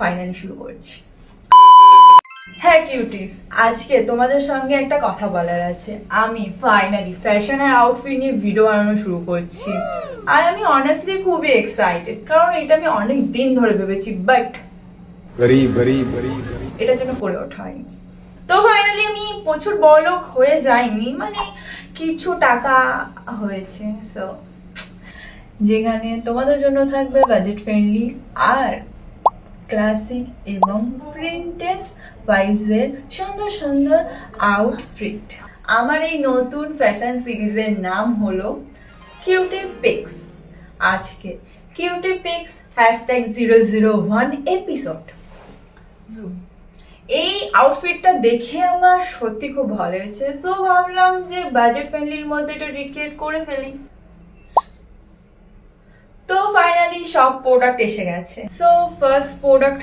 Finally শুরু করছি। হ্যাঁ কিউটিস, আজকে তোমাদের সঙ্গে একটা কথা বলার আছে। আমি ফাইনালি ফ্যাশন আর আউটফিট নিয়ে ভিডিও বানানো শুরু করছি, আর আমি অনেস্টলি খুবই এক্সাইটেড, কারণ এটা আমি অনেক দিন ধরে ভেবেছি, বাট এটা যেন করে ওঠা হয়নি। তো ফাইনালি আমি প্রচুর বড়লোক হয়ে যাইনি, মানে কিছু টাকা হয়েছে। সো যেখানে তোমাদের জন্য থাকবে বাজেট ফ্রেন্ডলি আর ক্লাসিক এবং প্রিন্টেস ওয়াইজের সুন্দর সুন্দর আউটফিট। আমার এই নতুন ফ্যাশন সিরিজের নাম হলো কিউটি পিক্স। আজকে কিউটি পিক্স #001 এপিসোড। এই আউটফিটটা দেখে আমার সত্যি খুব ভালো হয়েছে, সো ভাবলাম যে বাজেট ফ্রেন্ডলির মধ্যে এটা রিক্রিয়েট করে ফেলি। তো ফাইনালি সব প্রোডাক্ট এসে গেছে। So first product